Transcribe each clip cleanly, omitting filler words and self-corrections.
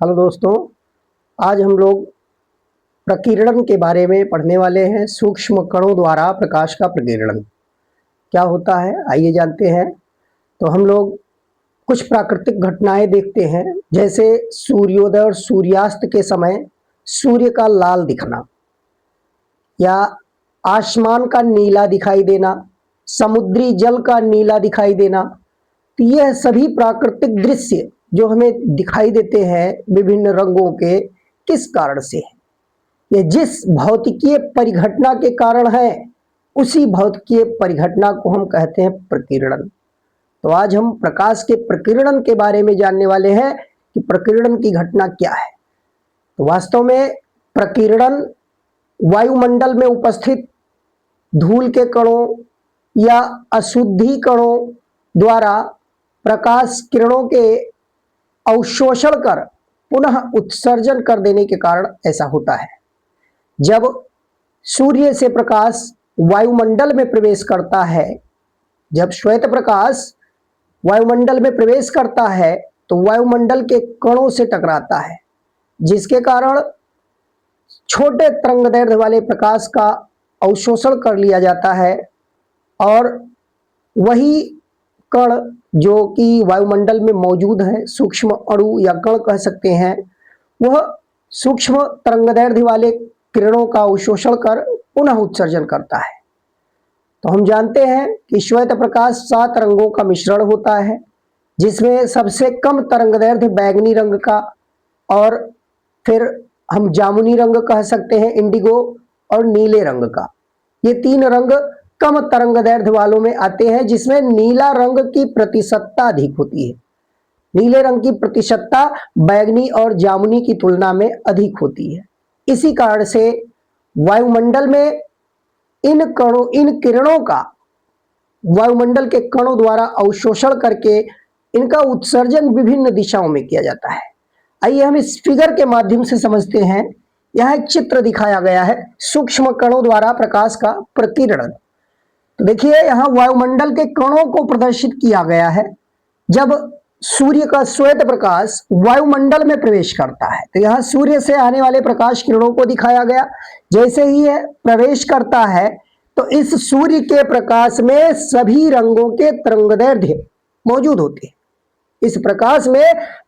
Hello दोस्तों, आज हम लोग प्रकीर्णन के बारे में पढ़ने वाले हैं। सूक्ष्म कणों द्वारा प्रकाश का प्रकीर्णन क्या होता है, आइए जानते हैं। तो हम लोग कुछ प्राकृतिक घटनाएं देखते हैं, जैसे सूर्योदय और सूर्यास्त के समय सूर्य का लाल दिखना या आसमान का नीला दिखाई देना, समुद्री जल का नीला दिखाई देना। तो यह सभी प्राकृतिक दृश्य जो हमें दिखाई देते हैं विभिन्न रंगों के, किस कारण से है? ये जिस भौतिकीय परिघटना के कारण है, उसी भौतिकीय परिघटना को हम कहते हैं प्रकीर्णन। तो आज हम प्रकाश के प्रकीर्णन के बारे में जानने वाले हैं कि प्रकीर्णन की घटना क्या है। तो वास्तव में प्रकीर्णन वायुमंडल में उपस्थित धूल के कणों या अशुद्धि कणों द्वारा प्रकाश किरणों के अवशोषण कर पुनः उत्सर्जन कर देने के कारण ऐसा होता है। जब सूर्य से प्रकाश वायुमंडल में प्रवेश करता है, जब श्वेत प्रकाश वायुमंडल में प्रवेश करता है तो वायुमंडल के कणों से टकराता है, जिसके कारण छोटे तरंगदैर्घ्य वाले प्रकाश का अवशोषण कर लिया जाता है और वही कण जो कि वायुमंडल में मौजूद है, सूक्ष्म अणु या कण कह सकते हैं, वह सूक्ष्म तरंगदैर्घ्य वाले किरणों का अवशोषण कर पुनः उत्सर्जन करता है। तो हम जानते हैं कि श्वेत प्रकाश 7 रंगों का मिश्रण होता है, जिसमें सबसे कम तरंगदैर्घ्य बैंगनी रंग का, और फिर हम जामुनी रंग कह सकते हैं, इंडिगो, और नीले रंग का। ये 3 रंग कम तरंगदैर्घ्य वालों में आते हैं, जिसमें नीला रंग की प्रतिशतता अधिक होती है। नीले रंग की प्रतिशतता बैंगनी और जामुनी की तुलना में अधिक होती है। इसी कारण से वायुमंडल में इन किरणों का वायुमंडल के कणों द्वारा अवशोषण करके इनका उत्सर्जन विभिन्न दिशाओं में किया जाता है। आइए हम इस फिगर के माध्यम से समझते हैं। यह एक चित्र दिखाया गया है सूक्ष्म कणों द्वारा प्रकाश का प्रकीर्णन। तो देखिए, यहाँ वायुमंडल के कणों को प्रदर्शित किया गया है। जब सूर्य का श्वेत प्रकाश वायुमंडल में प्रवेश करता है, तो यहाँ सूर्य से आने वाले प्रकाश किरणों को दिखाया गया। जैसे ही यह प्रवेश करता है तो इस सूर्य के प्रकाश में सभी रंगों के तरंगदैर्घ्य मौजूद होते हैं। इस प्रकाश में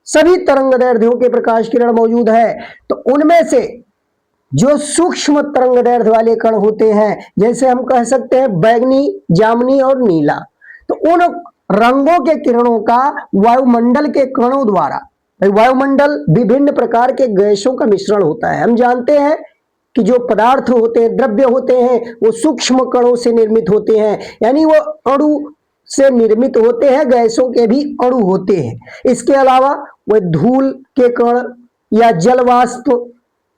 सभी तरंगदैर्घ्यों के प्रकाश किरण मौजूद है। तो उनमें से जो सूक्ष्म तरंगदैर्घ्य वाले कण होते हैं, जैसे हम कह सकते हैं बैंगनी, जामुनी और नीला, तो उन रंगों के किरणों का वायुमंडल के कणों द्वारा, वायुमंडल विभिन्न प्रकार के गैसों का मिश्रण होता है। हम जानते हैं कि जो पदार्थ होते हैं, द्रव्य होते हैं, वो सूक्ष्म कणों से निर्मित होते हैं, यानी वो अणु से निर्मित होते हैं, गैसों के भी अणु होते हैं। इसके अलावा वह धूल के कण या जलवाष्प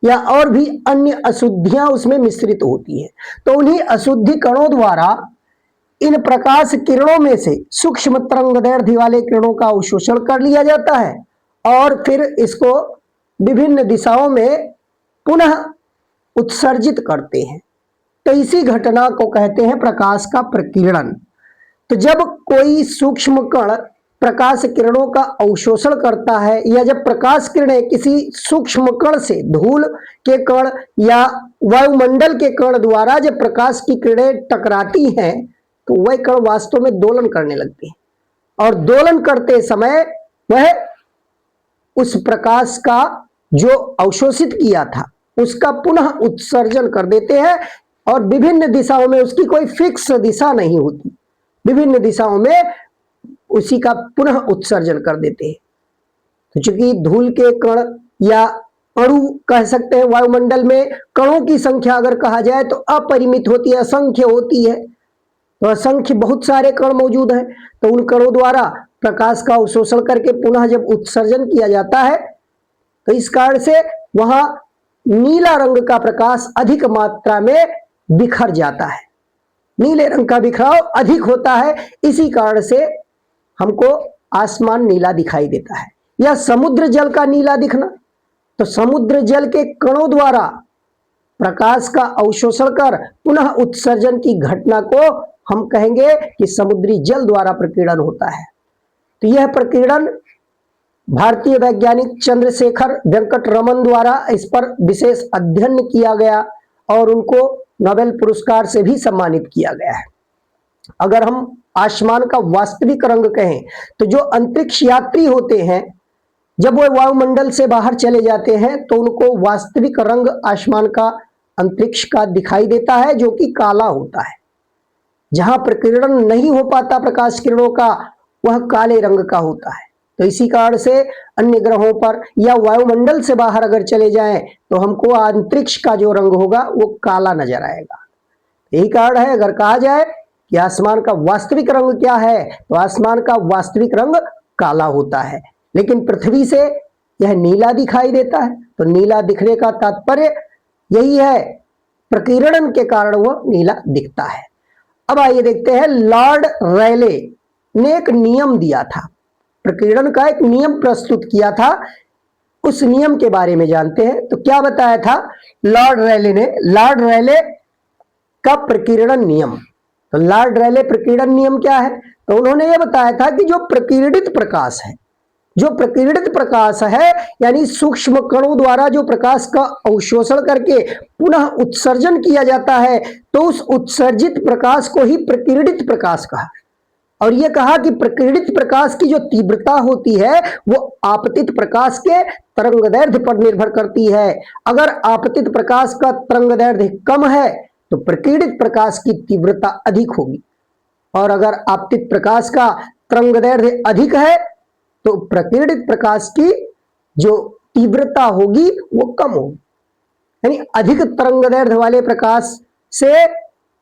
या और भी अन्य अशुद्धियां उसमें मिश्रित होती हैं। तो उन्हीं अशुद्धि कणों द्वारा इन प्रकाश किरणों में से सूक्ष्म तरंगदैर्घ्य वाले किरणों का अवशोषण कर लिया जाता है और फिर इसको विभिन्न दिशाओं में पुनः उत्सर्जित करते हैं। तो इसी घटना को कहते हैं प्रकाश का प्रकीर्णन। तो जब कोई सूक्ष्म कण प्रकाश किरणों का अवशोषण करता है, या जब प्रकाश किरणें किसी सूक्ष्म कण से, धूल के कण या वायुमंडल के कण द्वारा जब प्रकाश की किरणें टकराती हैं, तो वह कण वास्तव में दोलन करने लगते हैं और दोलन करते समय वह उस प्रकाश का जो अवशोषित किया था उसका पुनः उत्सर्जन कर देते हैं, और विभिन्न दिशाओं में उसकी कोई फिक्स दिशा नहीं होती, विभिन्न दिशाओं में उसी का पुनः उत्सर्जन कर देते हैं। तो चूंकि धूल के कण या अणु कह सकते हैं, वायुमंडल में कणों की संख्या अगर कहा जाए तो अपरिमित होती है, असंख्य होती है। तो असंख्य बहुत सारे कण मौजूद हैं। तो उन कणों द्वारा प्रकाश का अवशोषण करके पुनः जब उत्सर्जन किया जाता है, तो इस कारण से वहां नीला रंग का प्रकाश अधिक मात्रा में बिखर जाता है, नीले रंग का बिखराव अधिक होता है। इसी कारण से हमको आसमान नीला दिखाई देता है, या समुद्र जल का नीला दिखना। तो समुद्र जल के कणों द्वारा प्रकाश का अवशोषण कर पुनः उत्सर्जन की घटना को हम कहेंगे कि समुद्री जल द्वारा प्रकीर्णन होता है। तो यह प्रकीर्णन भारतीय वैज्ञानिक चंद्रशेखर वेंकट रमन द्वारा इस पर विशेष अध्ययन किया गया और उनको नोबेल पुरस्कार से भी सम्मानित किया गया है। अगर हम आसमान का वास्तविक रंग कहें तो जो अंतरिक्ष यात्री होते हैं जब वो वायुमंडल से बाहर चले जाते हैं तो उनको वास्तविक रंग आसमान का अंतरिक्ष का दिखाई देता है, जो कि काला होता है। जहां प्रकीर्णन नहीं हो पाता प्रकाश किरणों का, वह काले रंग का होता है। तो इसी कारण से अन्य ग्रहों पर या वायुमंडल से बाहर अगर चले जाएं तो हमको अंतरिक्ष का जो रंग होगा वो काला नजर आएगा। यही कारण है, अगर कहा जाए कि आसमान का वास्तविक रंग क्या है तो आसमान का वास्तविक रंग काला होता है, लेकिन पृथ्वी से यह नीला दिखाई देता है। तो नीला दिखने का तात्पर्य यही है, प्रकीर्णन के कारण वह नीला दिखता है। अब आइए देखते हैं, लॉर्ड रैले ने एक नियम दिया था, प्रकीर्णन का एक नियम प्रस्तुत किया था। उस नियम के बारे में जानते हैं। तो क्या बताया था लॉर्ड रैले ने? लॉर्ड रैले का प्रकीर्णन नियम। तो लॉर्ड रैले प्रकीर्णन नियम क्या है? तो उन्होंने यह बताया था कि जो प्रकीर्णित प्रकाश है, जो प्रकीर्णित प्रकाश है यानी सूक्ष्म कणों द्वारा जो प्रकाश का अवशोषण करके पुनः उत्सर्जन किया जाता है, तो उस उत्सर्जित प्रकाश को ही प्रकीर्णित प्रकाश कहा। और यह कहा कि प्रकीर्णित प्रकाश की जो तीव्रता होती है वो आपतित प्रकाश के तरंगदैर्घ्य पर निर्भर करती है। अगर आपतित प्रकाश का तरंगदैर्घ्य कम है तो प्रकीर्णित प्रकाश की तीव्रता अधिक होगी, और अगर आपतित प्रकाश का तरंगदैर्घ्य अधिक है तो प्रकीर्णित प्रकाश की जो तीव्रता होगी वो कम होगी। यानी अधिक तरंगदैर्घ्य वाले प्रकाश से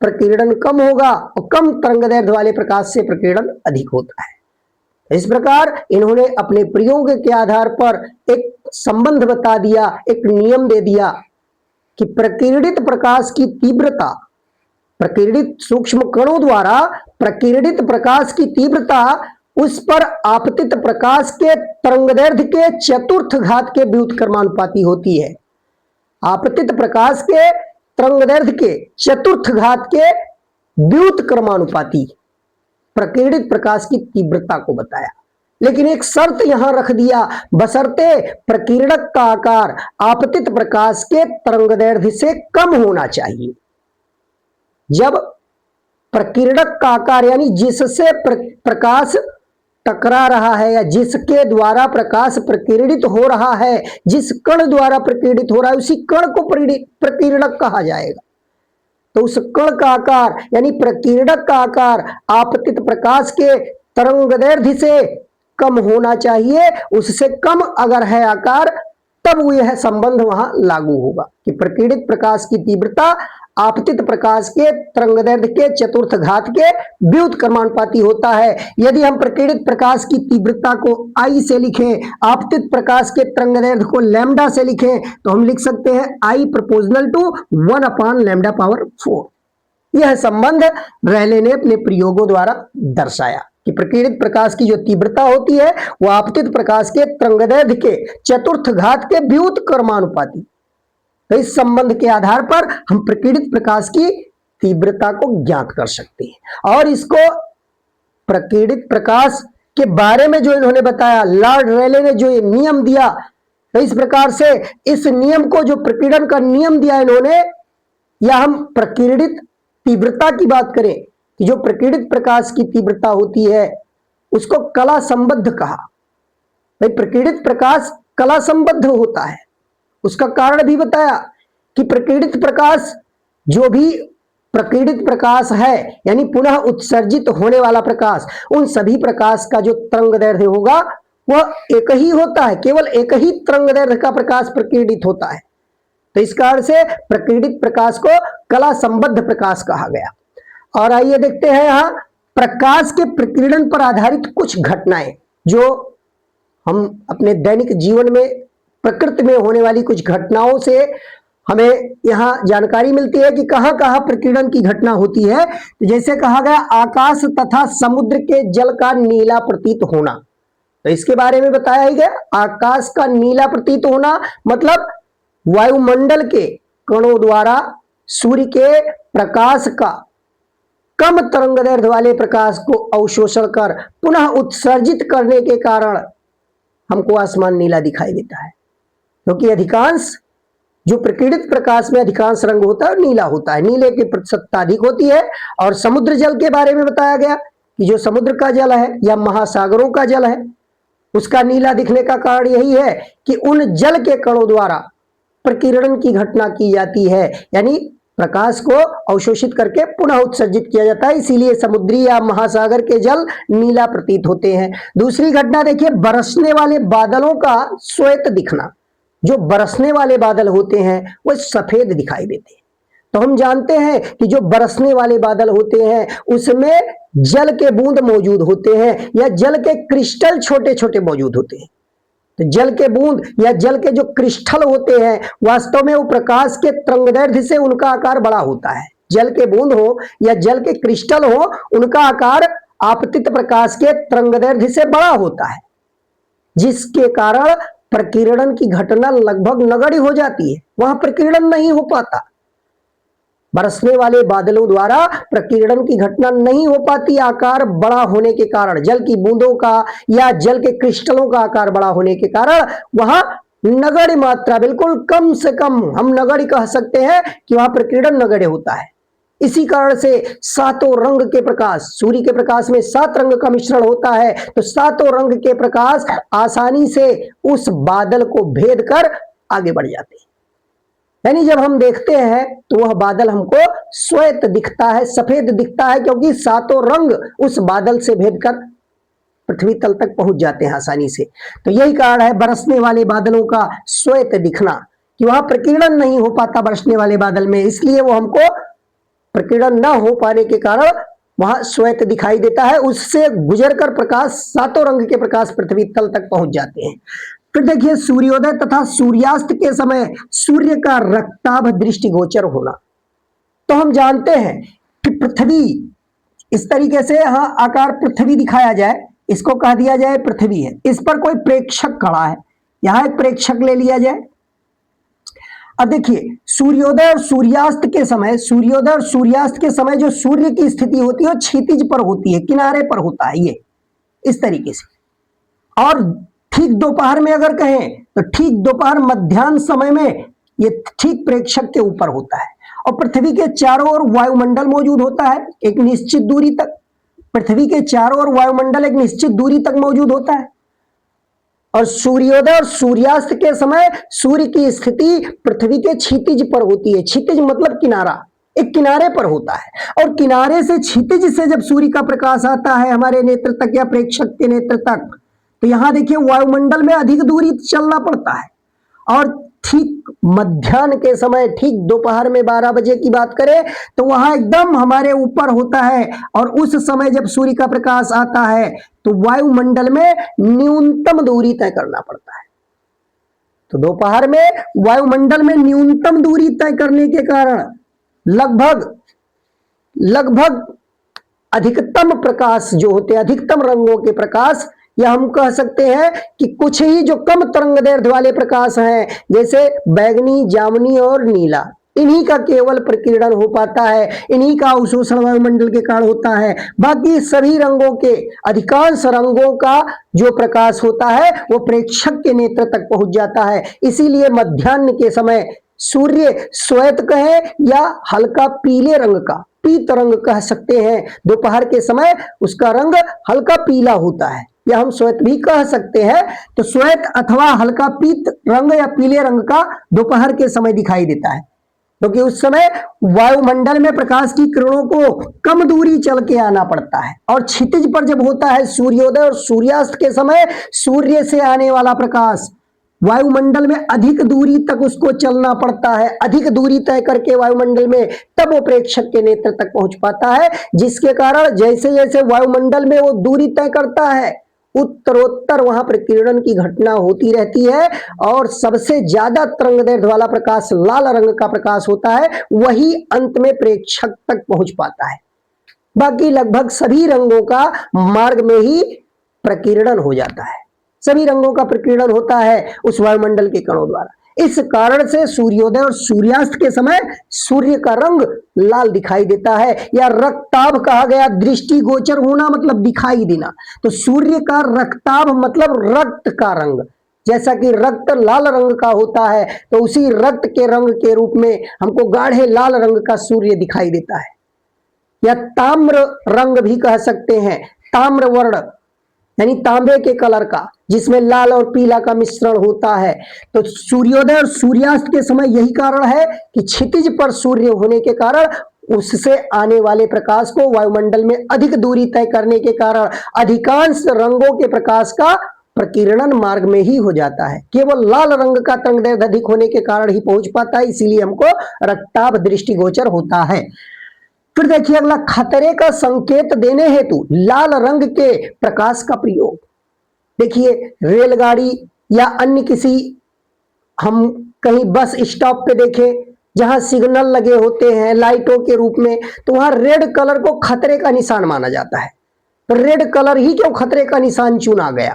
प्रकीर्णन कम होगा और कम तरंगदैर्घ्य वाले प्रकाश से प्रकीर्णन अधिक होता है। इस प्रकार इन्होंने अपने प्रयोग के आधार पर एक संबंध बता दिया, एक नियम दे दिया कि प्रकीर्णित प्रकाश की तीव्रता, प्रकीर्णित सूक्ष्म कणों द्वारा प्रकीर्णित प्रकाश की तीव्रता उस पर आपतित प्रकाश के तरंगदैर्घ्य के चतुर्थ घात के व्युत्क्रमानुपाती होती है। आपतित प्रकाश के तरंगदैर्घ्य के चतुर्थ घात के व्युत्क्रमानुपाती प्रकीर्णित प्रकाश की तीव्रता को बताया। लेकिन एक शर्त यहां रख दिया, बशर्ते प्रकीर्णक का आकार आपतित प्रकाश के तरंगदैर्घ्य से कम होना चाहिए। जब प्रकीर्णक का आकार यानी जिससे प्रकाश टकरा रहा है या जिसके द्वारा प्रकाश प्रकीर्णित हो रहा है, जिस कण द्वारा प्रकीर्णित हो रहा है उसी कण को प्रकीर्णक कहा जाएगा। तो उस कण का आकार यानी प्रकीर्णक का आकार आपतित प्रकाश के तरंगदैर्घ्य से कम होना चाहिए। उससे कम अगर है आकार तब यह संबंध वहां लागू होगा कि प्रकीर्णित प्रकाश की तीव्रता आपतित प्रकाश के तरंगदैर्घ्य के चतुर्थ घात के व्युत्क्रमानुपाती होता है। यदि हम प्रकीर्णित प्रकाश की तीव्रता को I से लिखें, आपतित प्रकाश के तरंगदैर्घ्य को लैम्डा से लिखें, तो हम लिख सकते हैं I प्रोपोर्शनल टू 1/λ/4। यह संबंध रैले ने अपने प्रयोगों द्वारा दर्शाया कि प्रकीर्णित प्रकाश की जो तीव्रता होती है वो आपतित प्रकाश के तरंगदैर्घ्य के चतुर्थ घात के व्युत्क्रमानुपाती। तो इस संबंध के आधार पर हम प्रकीर्णित प्रकाश की तीव्रता को ज्ञात कर सकते हैं। और इसको प्रकीर्णित प्रकाश के बारे में जो इन्होंने बताया, लॉर्ड रैले ने जो ये नियम दिया, तो इस प्रकार से इस नियम को, जो प्रकीर्णन का नियम दिया इन्होंने, या हम प्रकीर्णित तीव्रता की बात करें कि जो प्रकीर्णित प्रकाश की तीव्रता होती है उसको कला संबद्ध कहा। भाई प्रकीर्णित प्रकाश कला संबद्ध होता है, उसका कारण भी बताया कि प्रकीर्णित प्रकाश, जो भी प्रकीर्णित प्रकाश है यानी पुनः उत्सर्जित होने वाला प्रकाश, उन सभी प्रकाश का जो तरंगदैर्घ्य होगा वह एक ही होता है, केवल एक ही तरंगदैर्घ्य का प्रकाश प्रकीर्णित होता है। तो इस कारण से प्रकीर्णित प्रकाश को कला संबद्ध प्रकाश कहा गया। और आइए देखते हैं यहां प्रकाश के प्रकीर्णन पर आधारित कुछ घटनाएं जो हम अपने दैनिक जीवन में प्रकृति में होने वाली कुछ घटनाओं से हमें यहाँ जानकारी मिलती है कि कहां कहां प्रकीर्णन की घटना होती है। तो जैसे कहा गया आकाश तथा समुद्र के जल का नीला प्रतीत होना, तो इसके बारे में बताया ही गया। आकाश का नीला प्रतीत होना मतलब वायुमंडल के कणों द्वारा सूर्य के प्रकाश का कम तरंगदैर्घ्य वाले प्रकाश को अवशोषण कर पुनः उत्सर्जित करने के कारण हमको आसमान नीला दिखाई देता है, क्योंकि अधिकांश जो प्रकीर्णित प्रकाश में अधिकांश रंग होता है नीला होता है, नीले की प्रतिशतता अधिक होती है। और समुद्र जल के बारे में बताया गया कि जो समुद्र का जल है या महासागरों का जल है, उसका नीला दिखने का कारण यही है कि उन जल के कणों द्वारा प्रकीर्णन की घटना की जाती है, यानी प्रकाश को अवशोषित करके पुनः उत्सर्जित किया जाता है, इसीलिए समुद्री या महासागर के जल नीला प्रतीत होते हैं। दूसरी घटना देखिए, बरसने वाले बादलों का श्वेत दिखना। जो बरसने वाले बादल होते हैं वो सफेद दिखाई देते हैं। तो हम जानते हैं कि जो बरसने वाले बादल होते हैं उसमें जल के बूंद मौजूद होते हैं या जल के क्रिस्टल छोटे छोटे मौजूद होते हैं। तो जल के बूंद या जल के जो क्रिस्टल होते हैं वास्तव में वो प्रकाश के तरंगदैर्घ्य से उनका आकार बड़ा होता है। जल के बूंद हो या जल के क्रिस्टल हो, उनका आकार आपतित प्रकाश के तरंगदैर्घ्य से बड़ा होता है, जिसके कारण प्रकीर्णन की घटना लगभग नगण्य हो जाती है, वहां प्रकीर्णन नहीं हो पाता। बरसने वाले बादलों द्वारा प्रकीर्णन की घटना नहीं हो पाती, आकार बड़ा होने के कारण, जल की बूंदों का या जल के क्रिस्टलों का आकार बड़ा होने के कारण वहां नगण्य मात्रा, बिल्कुल कम से कम हम नगण्य कह सकते हैं कि वहां प्रकीर्णन नगण्य होता है। इसी कारण से सातों रंग के प्रकाश, सूर्य के प्रकाश में 7 रंग का मिश्रण होता है, तो सातों रंग के प्रकाश आसानी से उस बादल को भेद कर आगे बढ़ जाते हैं। यानी जब हम देखते हैं तो वह बादल हमको श्वेत दिखता है, सफेद दिखता है, क्योंकि सातों रंग उस बादल से भेद कर पृथ्वी तल तक पहुंच जाते हैं आसानी से। तो यही कारण है बरसने वाले बादलों का श्वेत दिखना, कि वहां प्रकीर्णन नहीं हो पाता बरसने वाले बादल में, इसलिए वो हमको प्रकीर्णन न हो पाने के कारण वहां श्वेत दिखाई देता है। उससे गुजरकर प्रकाश, सातों रंग के प्रकाश पृथ्वी तल तक पहुंच जाते हैं। फिर देखिए, सूर्योदय तथा सूर्यास्त के समय सूर्य का रक्ताभ दृष्टिगोचर होना। तो हम जानते हैं कि पृथ्वी इस तरीके से, हाँ, आकार पृथ्वी दिखाया जाए, इसको कह दिया जाए पृथ्वी है, इस पर कोई प्रेक्षक खड़ा है, यहां एक प्रेक्षक ले लिया जाए। अब देखिए, सूर्योदय और सूर्यास्त के समय, सूर्योदय और सूर्यास्त के समय जो सूर्य की स्थिति होती है वो क्षितिज पर होती है, किनारे पर होता है, ये इस तरीके से। और ठीक दोपहर में अगर कहें तो ठीक दोपहर मध्याह्न समय में ये ठीक प्रेक्षक के ऊपर होता है। और पृथ्वी के चारों ओर वायुमंडल मौजूद होता है एक निश्चित दूरी तक, पृथ्वी के चारों ओर वायुमंडल एक निश्चित दूरी तक मौजूद होता है। और सूर्योदय और सूर्यास्त के समय सूर्य की स्थिति पृथ्वी के क्षितिज पर होती है। क्षितिज मतलब किनारा, एक किनारे पर होता है। और किनारे से, क्षितिज से जब सूर्य का प्रकाश आता है हमारे नेत्र तक या प्रेक्षक के नेत्र तक, तो यहां देखिए वायुमंडल में अधिक दूरी चलना पड़ता है। और ठीक मध्याह्न के समय, ठीक दोपहर में 12 बजे की बात करें तो वहां एकदम हमारे ऊपर होता है। और उस समय जब सूर्य का प्रकाश आता है तो वायुमंडल में न्यूनतम दूरी तय करना पड़ता है। तो दोपहर में वायुमंडल में न्यूनतम दूरी तय करने के कारण लगभग अधिकतम प्रकाश जो होते हैं, अधिकतम रंगों के प्रकाश, या हम कह सकते हैं कि कुछ ही जो कम तरंगदैर्घ्य वाले प्रकाश हैं, जैसे बैंगनी, जामुनी और नीला, इन्हीं का केवल प्रकीर्णन हो पाता है, इन्हीं का अवशोषण वायुमंडल के कारण होता है। बाकी सभी रंगों के, अधिकांश रंगों का जो प्रकाश होता है वो प्रेक्षक के नेत्र तक पहुंच जाता है। इसीलिए मध्याह्न के समय सूर्य श्वेत कहें या हल्का पीले रंग का, पीत रंग कह सकते हैं, दोपहर के समय उसका रंग हल्का पीला होता है, या हम श्वेत भी कह सकते हैं। तो श्वेत अथवा हल्का पीत रंग या पीले रंग का दोपहर के समय दिखाई देता है, क्योंकि उस समय वायुमंडल में प्रकाश की किरणों को कम दूरी चल के आना पड़ता है। और क्षितिज पर जब होता है सूर्योदय और सूर्यास्त के समय, सूर्य से आने वाला प्रकाश वायुमंडल में अधिक दूरी तक उसको चलना पड़ता है, अधिक दूरी तय करके वायुमंडल में, तब वो प्रेक्षक के नेत्र तक पहुंच पाता है। जिसके कारण जैसे जैसे वायुमंडल में वो दूरी तय करता है, उत्तरोत्तर वहां प्रकीर्णन की घटना होती रहती है। और सबसे ज्यादा तरंगदैर्घ्य वाला प्रकाश, लाल रंग का प्रकाश होता है, वही अंत में प्रेक्षक तक पहुंच पाता है। बाकी लगभग सभी रंगों का मार्ग में ही प्रकीर्णन हो जाता है, सभी रंगों का प्रकीर्णन होता है उस वायुमंडल के कणों द्वारा। इस कारण से सूर्योदय और सूर्यास्त के समय सूर्य का रंग लाल दिखाई देता है, या रक्ताभ कहा गया। दृष्टिगोचर होना मतलब दिखाई देना, तो सूर्य का रक्ताभ मतलब रक्त का रंग। जैसा कि रक्त लाल रंग का होता है, तो उसी रक्त के रंग के रूप में हमको गाढ़े लाल रंग का सूर्य दिखाई देता है। या ताम्र रंग भी कह सकते हैं, ताम्र वर्ण यानी तांबे के कलर का, जिसमें लाल और पीला का मिश्रण होता है। तो सूर्योदय और सूर्यास्त के समय यही कारण है कि क्षितिज पर सूर्य होने के कारण उससे आने वाले प्रकाश को वायुमंडल में अधिक दूरी तय करने के कारण अधिकांश रंगों के प्रकाश का प्रकीर्णन मार्ग में ही हो जाता है। केवल लाल रंग का तरंगदैर्घ्य अधिक होने के कारण ही पहुंच पाता है, इसीलिए हमको रक्ताभ दृष्टिगोचर होता है। फिर देखिए अगला, खतरे का संकेत देने हेतु लाल रंग के प्रकाश का प्रयोग। देखिए रेलगाड़ी या अन्य किसी, हम कहीं बस स्टॉप पे देखें जहां सिग्नल लगे होते हैं लाइटों के रूप में, तो वहां रेड कलर को खतरे का निशान माना जाता है। तो रेड कलर ही क्यों खतरे का निशान चुना गया?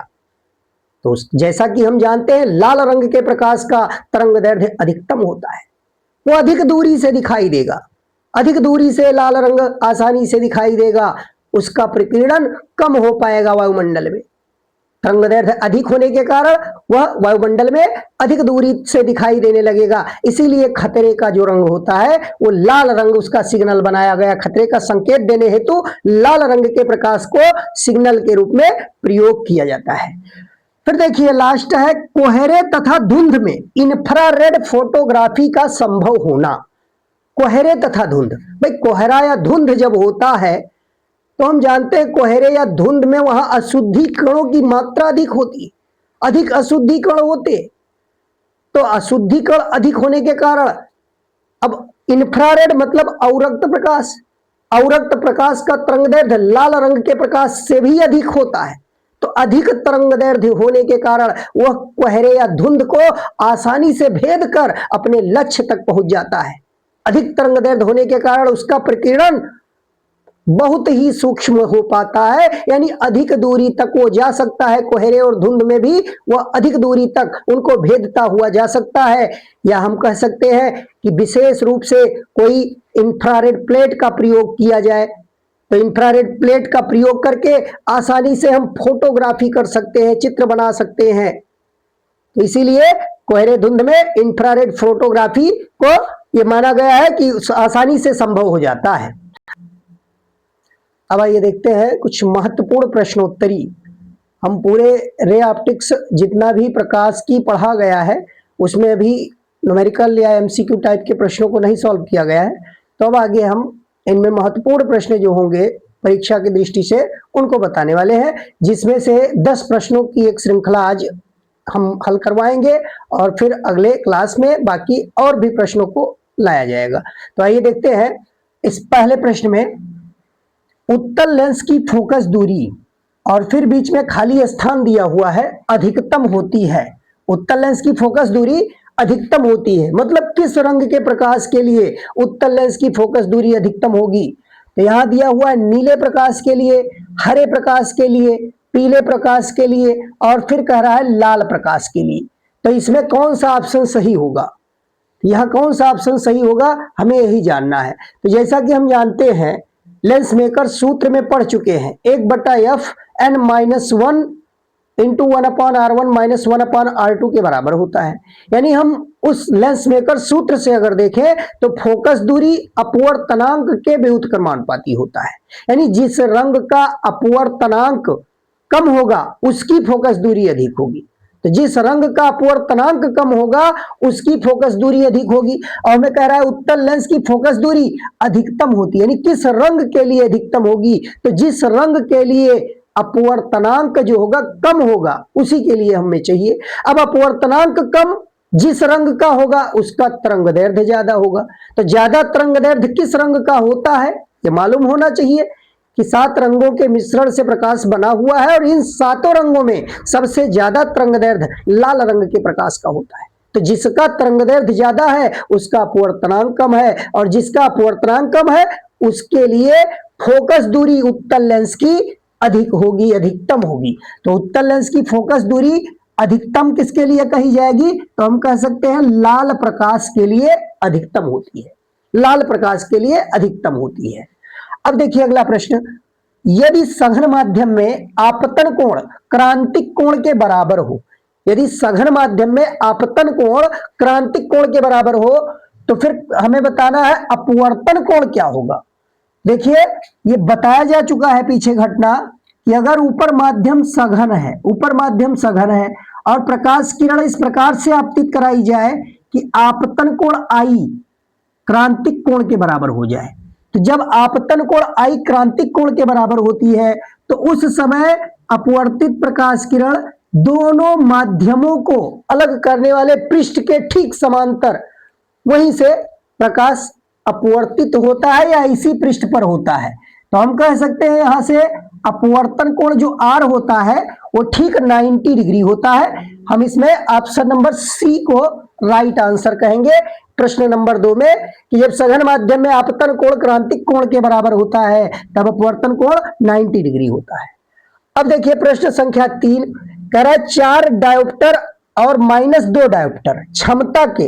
तो जैसा कि हम जानते हैं लाल रंग के प्रकाश का तरंगदैर्घ्य अधिकतम होता है, वो अधिक दूरी से दिखाई देगा, अधिक दूरी से लाल रंग आसानी से दिखाई देगा, उसका प्रकीर्णन कम हो पाएगा वायुमंडल में। तरंगदैर्घ्य अधिक होने के कारण वह वायुमंडल में अधिक दूरी से दिखाई देने लगेगा, इसीलिए खतरे का जो रंग होता है वो लाल रंग, उसका सिग्नल बनाया गया। खतरे का संकेत देने हेतु लाल रंग के प्रकाश को सिग्नल के रूप में प्रयोग किया जाता है। फिर देखिए लास्ट है, कोहरे तथा धुंध में इंफ्रारेड फोटोग्राफी का संभव होना। कोहरे तथा धुंध, भाई कोहरा या धुंध जब होता है तो हम जानते हैं कोहरे या धुंध में वहां अशुद्धि कणों की मात्रा अधिक होती है, अधिक अशुद्धि कण होते, तो अशुद्धि कण अधिक होने के कारण अब इंफ्रारेड मतलब अवरक्त प्रकाश, अवरक्त प्रकाश का तरंगदैर्घ्य लाल रंग के प्रकाश से भी अधिक होता है। तो अधिक तरंगदैर्घ्य होने के कारण वह कोहरे या धुंध को आसानी से भेद कर अपने लक्ष्य तक पहुंच जाता है। अधिक तरंगदैर्घ्य होने के कारण उसका प्रकीर्णन बहुत ही सूक्ष्म हो पाता है, यानी अधिक दूरी तक वो जा सकता है। कोहरे और धुंध में भी वह अधिक दूरी तक उनको भेदता हुआ जा सकता है। या हम कह सकते हैं कि विशेष रूप से कोई इंफ्रारेड प्लेट का प्रयोग किया जाए, तो इंफ्रारेड प्लेट का प्रयोग करके आसानी से हम फोटोग्राफी कर सकते हैं, चित्र बना सकते हैं। तो इसीलिए कोहरे धुंध में इंफ्रारेड फोटोग्राफी को ये माना गया है कि आसानी से संभव हो जाता है। अब आइए देखते हैं कुछ महत्वपूर्ण प्रश्नोत्तरी। हम पूरे रे ऑप्टिक्स जितना भी प्रकाश की पढ़ा गया है उसमें अभी न्यूमेरिकल या एमसीक्यू टाइप के प्रश्नों को नहीं सॉल्व किया गया है, तो अब आगे हम इनमें महत्वपूर्ण प्रश्न जो होंगे परीक्षा की दृष्टि से उनको बताने वाले हैं, जिसमें से 10 प्रश्नों की एक श्रृंखला आज हम हल करवाएंगे और फिर अगले क्लास में बाकी और भी प्रश्नों को लाया जाएगा। तो आइए देखते हैं। इस पहले प्रश्न में उत्तल लेंस की फोकस दूरी और फिर बीच में खाली स्थान दिया हुआ है अधिकतम होती है। उत्तल लेंस की फोकस दूरी अधिकतम होती है, मतलब किस रंग के प्रकाश के लिए उत्तल लेंस की फोकस दूरी अधिकतम होगी? तो यहां दिया हुआ है नीले प्रकाश के लिए, हरे प्रकाश के लिए, पीले प्रकाश के लिए और फिर कह रहा है लाल प्रकाश के लिए। तो इसमें कौन सा ऑप्शन सही होगा? यहां कौन सा ऑप्शन सही होगा हमें यही जानना है। तो जैसा कि हम जानते हैं लेंस मेकर सूत्र में पढ़ चुके हैं, 1/f n-1 into 1/r1 minus 1/r2 के बराबर होता है। यानी हम उस लेंस मेकर सूत्र से अगर देखें तो फोकस दूरी अपवर्तनांक के व्युत्क्रमानुपाती होता है, यानी जिस रंग का अपवर्तनांक कम होगा उसकी फोकस दूरी अधिक होगी। तो जिस रंग का अपवर्तनांक कम होगा उसकी फोकस दूरी अधिक होगी। और हमें कह रहा है उत्तल लेंस की फोकस दूरी अधिकतम होती है, यानी किस रंग के लिए अधिकतम होगी? तो जिस रंग के लिए अपवर्तनांक जो होगा कम होगा उसी के लिए हमें चाहिए। अब अपवर्तनांक कम जिस रंग का होगा उसका तरंगदैर्घ्य ज्यादा होगा। तो ज्यादा तरंगदैर्घ्य किस रंग का होता है ये मालूम होना चाहिए कि 7 रंगों के मिश्रण से प्रकाश बना हुआ है और इन 7 रंगों में सबसे ज्यादा तरंगदैर्घ्य लाल रंग के प्रकाश का होता है। तो जिसका तरंगदैर्घ्य ज्यादा है उसका अपवर्तनांक कम है, और जिसका अपवर्तनांक कम है उसके लिए फोकस दूरी उत्तल लेंस की अधिक होगी, अधिकतम होगी। तो उत्तल लेंस की फोकस दूरी अधिकतम किसके लिए कही जाएगी? तो हम कह सकते हैं लाल प्रकाश के लिए अधिकतम होती है, लाल प्रकाश के लिए अधिकतम होती है। अब देखिए अगला प्रश्न, यदि सघन माध्यम में आपतन कोण क्रांतिक कोण के बराबर हो, यदि सघन माध्यम में आपतन कोण क्रांतिक कोण के बराबर हो तो फिर हमें बताना है अपवर्तन कोण क्या होगा। देखिए ये बताया जा चुका है पीछे घटना कि अगर ऊपर माध्यम सघन है, ऊपर माध्यम सघन है और प्रकाश किरण इस प्रकार से आपतित कराई जाए कि आपतन कोण आई क्रांतिक कोण के बराबर हो जाए, तो जब आपतन कोण आई क्रांतिक कोण के बराबर होती है तो उस समय अपवर्तित प्रकाश किरण दोनों माध्यमों को अलग करने वाले पृष्ठ के ठीक समांतर वहीं से प्रकाश अपवर्तित होता है या इसी पृष्ठ पर होता है। तो हम कह सकते हैं यहां से अपवर्तन कोण जो आर होता है वो ठीक 90 डिग्री होता है। हम इसमें ऑप्शन नंबर सी को राइट आंसर कहेंगे प्रश्न नंबर 2 में कि जब सघन माध्यम में आपतन कोण क्रांतिक कोण के बराबर होता है तब अपवर्तन कोण 90 डिग्री होता है। अब देखिए प्रश्न संख्या 3 कह रहा है 4 डायोप्टर और -2 डायोप्टर क्षमता के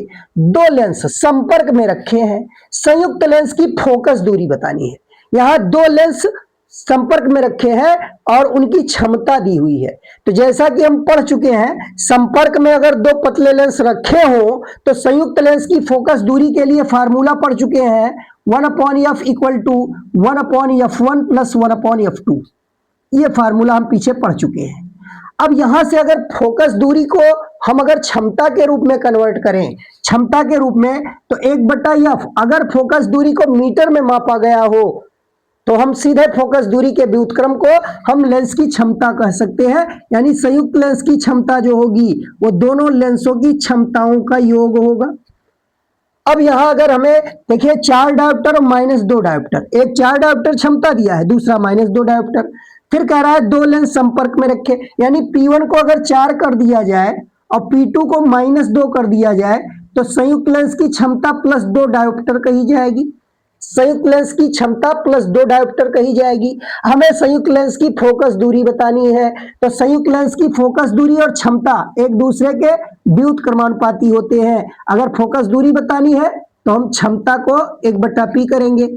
2 लेंस संपर्क में रखे हैं, संयुक्त लेंस की फोकस दूरी बतानी है। यहां 2 लेंस संपर्क में रखे हैं और उनकी क्षमता दी हुई है। तो जैसा कि हम पढ़ चुके हैं संपर्क में अगर 2 पतले लेंस रखे हो तो संयुक्त लेंस की फोकस दूरी के लिए फार्मूला पढ़ चुके हैं 1/f = 1/f1 + 1/f2। ये फार्मूला हम पीछे पढ़ चुके हैं। अब यहां से अगर फोकस दूरी को हम अगर क्षमता के रूप में कन्वर्ट करें, क्षमता के रूप में, तो 1/f अगर फोकस दूरी को मीटर में मापा गया हो तो हम सीधे फोकस दूरी के व्युत्क्रम को हम लेंस की क्षमता कह सकते हैं, यानी संयुक्त लेंस की क्षमता जो होगी वो दोनों लेंसों की क्षमताओं का योग होगा। अब यहां अगर हमें देखिए 4 डायोप्टर और -2 डायोप्टर, एक 4 डायोप्टर क्षमता दिया है, दूसरा -2 डायोप्टर, फिर कह रहा है 2 लेंस संपर्क में रखे, यानी P1 को अगर 4 कर दिया जाए और P2 को -2 कर दिया जाए तो संयुक्त लेंस की क्षमता +2 डायोप्टर कही जाएगी, संयुक्त लेंस की क्षमता +2 डायोप्टर कही जाएगी। हमें संयुक्त लेंस की फोकस दूरी बतानी है, तो संयुक्त लेंस की फोकस दूरी और क्षमता एक दूसरे के व्युत्क्रमानुपाती होते हैं। अगर फोकस दूरी बतानी है तो हम क्षमता को 1/p करेंगे।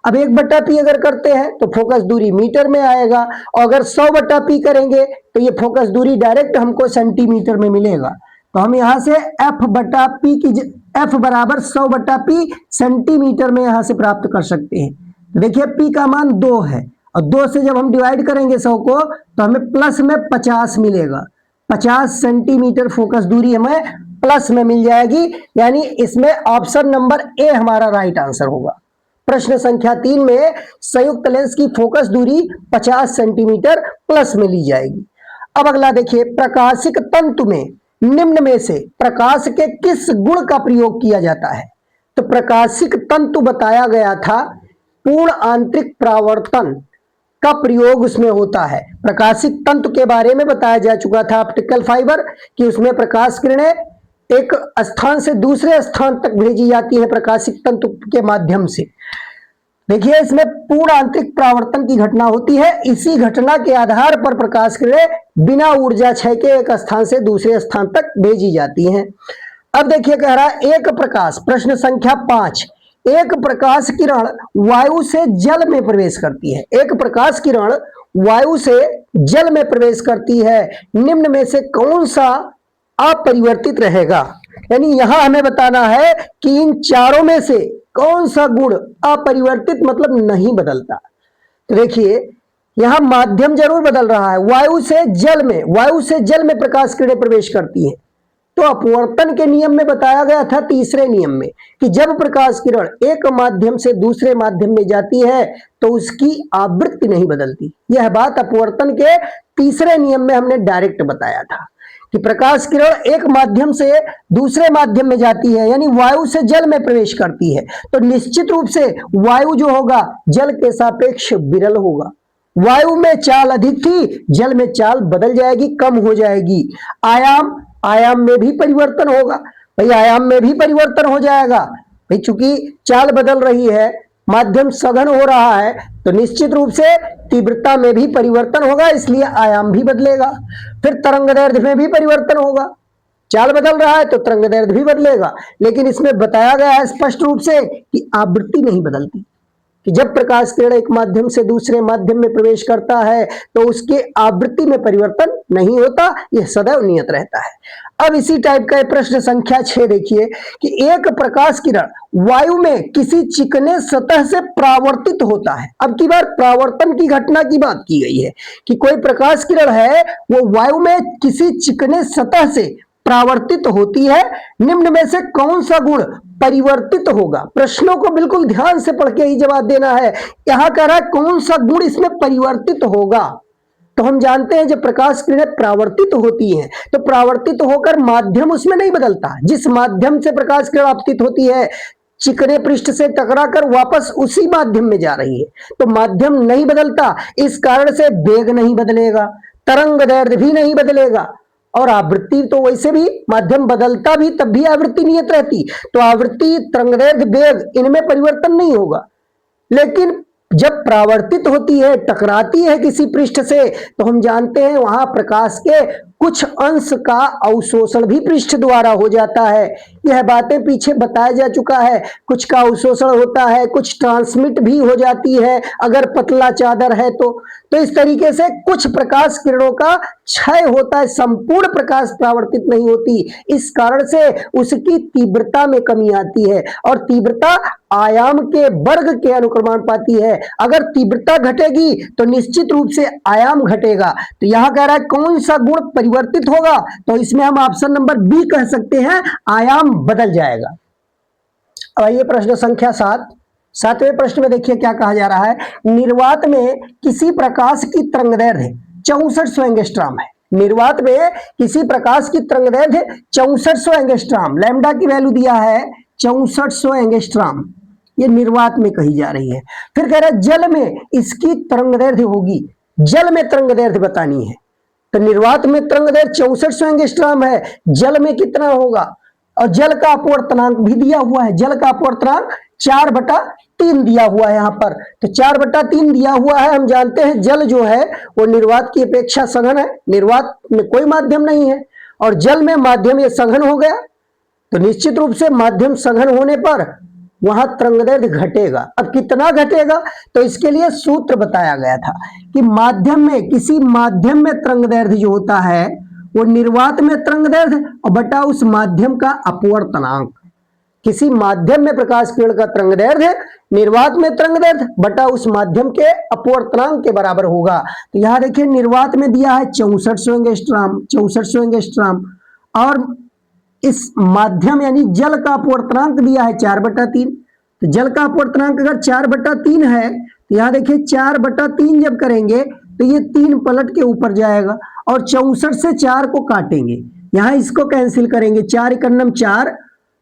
अब 1/p अगर करते हैं तो फोकस दूरी मीटर में आएगा, और अगर 100/p करेंगे तो ये फोकस दूरी डायरेक्ट हमको सेंटीमीटर में मिलेगा। तो हम यहां से f/p की f बराबर 100/p सेंटीमीटर में यहां से प्राप्त कर सकते हैं। देखिए p का मान 2 है और 2 से जब हम डिवाइड करेंगे 100 को तो हमें प्लस में 50 मिलेगा, 50 सेंटीमीटर फोकस दूरी हमें प्लस में मिल जाएगी, यानी इसमें ऑप्शन नंबर ए हमारा राइट आंसर होगा। प्रश्न संख्या 3 में संयुक्त लेंस की फोकस दूरी 50 सेंटीमीटर प्लस में ली जाएगी। अब अगला देखिए, प्रकाशिक तंतु में निम्न में से प्रकाश के किस गुण का प्रयोग किया जाता है? तो प्रकाशिक तंतु बताया गया था पूर्ण आंतरिक परावर्तन का प्रयोग उसमें होता है। प्रकाशिक तंतु के बारे में बताया जा चुका था ऑप्टिकल फाइबर कि उसमें प्रकाश किरणें एक स्थान से दूसरे स्थान तक भेजी जाती है प्रकाशिक तंतु के माध्यम से। देखिए इसमें पूर्ण आंतरिक परावर्तन की घटना होती है, इसी घटना के आधार पर प्रकाश किरणें बिना ऊर्जा क्षय के एक स्थान से दूसरे स्थान तक भेजी जाती हैं। अब देखिए कह रहा है एक प्रकाश, प्रश्न संख्या 5, एक प्रकाश किरण वायु से जल में प्रवेश करती है। एक प्रकाश किरण वायु से जल में प्रवेश करती है, निम्न में से कौन सा अपरिवर्तित रहेगा? यानी यहां हमें बताना है कि इन चारों में से कौन सा गुण अपरिवर्तित मतलब नहीं बदलता। तो देखिए यहां माध्यम जरूर बदल रहा है, वायु से जल में प्रकाश किरणें प्रवेश करती हैं। तो अपवर्तन के नियम में बताया गया था तीसरे नियम में कि जब प्रकाश किरण एक माध्यम से दूसरे माध्यम में जाती है तो उसकी आवृत्ति नहीं बदलती। यह बात अपवर्तन के तीसरे नियम में हमने डायरेक्ट बताया था कि प्रकाश किरण एक माध्यम से दूसरे माध्यम में जाती है, यानी वायु से जल में प्रवेश करती है, तो निश्चित रूप से वायु जो होगा जल के सापेक्ष विरल होगा। वायु में चाल अधिक थी, जल में चाल बदल जाएगी, कम हो जाएगी। आयाम में भी परिवर्तन होगा भाई, आयाम में भी परिवर्तन हो जाएगा भाई, चूंकि चाल बदल रही है, माध्यम सघन हो रहा है तो निश्चित रूप से तीव्रता में भी परिवर्तन होगा, इसलिए आयाम भी बदलेगा। फिर तरंगदैर्घ्य में भी परिवर्तन होगा, चाल बदल रहा है तो तरंगदैर्घ्य भी बदलेगा। लेकिन इसमें बताया गया है स्पष्ट रूप से कि आवृत्ति नहीं बदलती, कि जब प्रकाश किरण एक माध्यम से दूसरे माध्यम में प्रवेश करता है तो उसके आवृत्ति में परिवर्तन नहीं होता, यह सदैव नियत रहता है। अब इसी टाइप का प्रश्न संख्या 6 देखिए कि एक प्रकाश किरण वायु में किसी चिकने सतह से परावर्तित होता है। अब की बार परावर्तन की घटना की बात की गई है कि कोई प्रकाश किरण है वो वायु में किसी चिकने सतह से परावर्तित होती है, निम्न में से कौन सा गुण परिवर्तित होगा। प्रश्नों को बिल्कुल ध्यान से पढ़ के ही जवाब देना है। यहां कह रहा है कौन सा गुण इसमें परिवर्तित होगा। तो हम जानते हैं जब प्रकाश किरणें परावर्तित होती हैं तो परावर्तित होकर माध्यम उसमें नहीं बदलता। जिस माध्यम से प्रकाश किरण आपतित होती है चिकने पृष्ठ से टकराकर वापस उसी माध्यम में जा रही है, तो माध्यम नहीं बदलता, इस कारण से वेग नहीं बदलेगा, तरंगदैर्घ्य भी नहीं बदलेगा, और आवृत्ति तो वैसे भी माध्यम बदलता भी तब भी आवृत्ति नियत रहती, तो आवृत्ति, तरंगदैर्घ्य, वेग इनमें परिवर्तन नहीं होगा। लेकिन जब परावर्तित होती है, टकराती है किसी पृष्ठ से, तो हम जानते हैं वहां प्रकाश के कुछ अंश का अवशोषण भी पृष्ठ द्वारा हो जाता है। यह बातें पीछे बताया जा चुका है। कुछ का अवशोषण होता है, कुछ ट्रांसमिट भी हो जाती है अगर पतला चादर है तो इस तरीके से कुछ प्रकाश किरणों का क्षय होता है, संपूर्ण प्रकाश परावर्तित नहीं होती। इस कारण से उसकी तीव्रता में कमी आती है और तीव्रता आयाम के वर्ग के अनुक्रमण पाती है। अगर तीव्रता घटेगी तो निश्चित रूप से आयाम घटेगा। तो यहां कह रहा है कौन सा गुण परिवर्तित होगा, तो इसमें हम ऑप्शन नंबर बी कह सकते हैं, आयाम बदल जाएगा। अब आइए प्रश्न संख्या 7। 7वें प्रश्न में देखिए क्या कहा जा रहा है। निर्वात में किसी प्रकाश की तरंगदैर्घ्य 6400 एंगस्ट्रॉम है। निर्वात में किसी प्रकाश की तरंगदैर्घ्य 6400 एंगस्ट्रॉम, लैम्डा की वैल्यू दिया है 6400 एंगस्ट्रॉम, ये निर्वात में कही जा रही है। फिर कह रहा है जल में इसकी तरंगदैर्घ्य होगी, जल में तरंगदैर्घ्य बतानी है। तो निर्वात में तरंगदैर्घ्य 6400 एंगस्ट्रॉम है, जल में कितना होगा, और जल का अपवर्तनांक भी दिया हुआ है। जल का अपवर्तनांक 4/3 दिया हुआ है यहाँ पर, तो 4/3 दिया हुआ है। हम जानते हैं जल जो है वो निर्वात की अपेक्षा सघन है, निर्वात में कोई माध्यम नहीं है और जल में माध्यम ये सघन हो गया, तो निश्चित रूप से माध्यम सघन होने पर वहां तरंगदैर्घ्य घटेगा। अब कितना घटेगा, तो इसके लिए सूत्र बताया गया था कि माध्यम में, किसी माध्यम में तरंगदैर्घ्य जो होता है वो निर्वात में तरंगदैर्घ्य और बटा उस माध्यम का अपवर्तनांक। किसी माध्यम में प्रकाश किरण का तरंगदैर्घ्य निर्वात में तरंगदैर्घ्य बटा उस माध्यम के अपवर्तनांक के बराबर होगा। तो यहां देखिए निर्वात में दिया है 6400 एंगस्ट्रॉम, 6400 एंगस्ट्रॉम, और इस माध्यम यानी जल का अपवर्तनांक दिया है 4/3। तो जल का अपवर्तनांक अगर 4/3 है तो यहां देखिए 4/3 जब करेंगे तो ये 3 पलट के ऊपर जाएगा और 64 से 4 को काटेंगे, यहां इसको कैंसिल करेंगे, 4 एकन्नम 4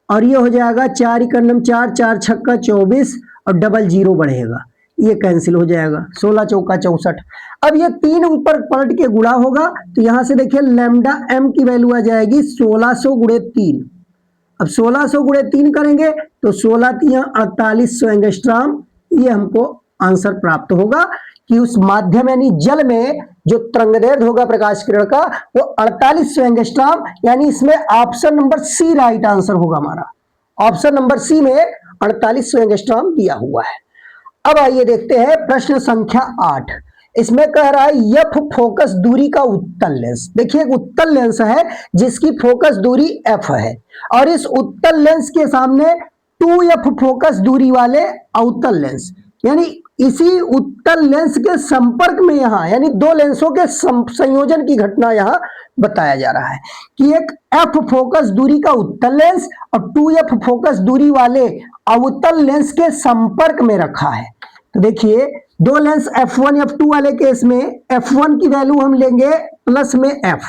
और ये हो जाएगा 4 एकन्नम 4, 4 छक्का 24 और डबल 0 बढ़ेगा, ये कैंसिल हो जाएगा, 16 चौका 64। अब ये 3 ऊपर पलट के गुणा होगा तो यहां से देखिए लैम्डा m की वैल्यू आ जाएगी 1600 गुणे 3। अब 1600 गुणे 3 करेंगे तो 16 3 4800 एंगस्ट्रॉम, ये हमको आंसर प्राप्त होगा कि उस माध्यम यानी जल में जो तरंगदैर्घ्य होगा प्रकाश किरण का वो 4800 एंगस्ट्रॉम, यानी इसमें option number C right answer होगा हमारा। ऑप्शन नंबर सी में 4800 एंगस्ट्रॉम दिया हुआ है। अब आइए देखते हैं प्रश्न संख्या 8। इसमें कह रहा है एफ फोकस दूरी का उत्तल लेंस। देखिए एक उत्तल लेंस है जिसकी फोकस दूरी एफ है और इस उत्तल लेंस के सामने 2f फोकस दूरी वाले अवतल लेंस, यानी इसी उत्तल लेंस के संपर्क में यहां यानी दो लेंसों के संयोजन की घटना यहां बताया जा रहा है कि एक f फोकस दूरी का उत्तल लेंस और 2f फोकस दूरी वाले अवतल लेंस के संपर्क में रखा है। तो देखिए दो लेंस f1 f2 वाले केस में f1 की वैल्यू हम लेंगे प्लस में f,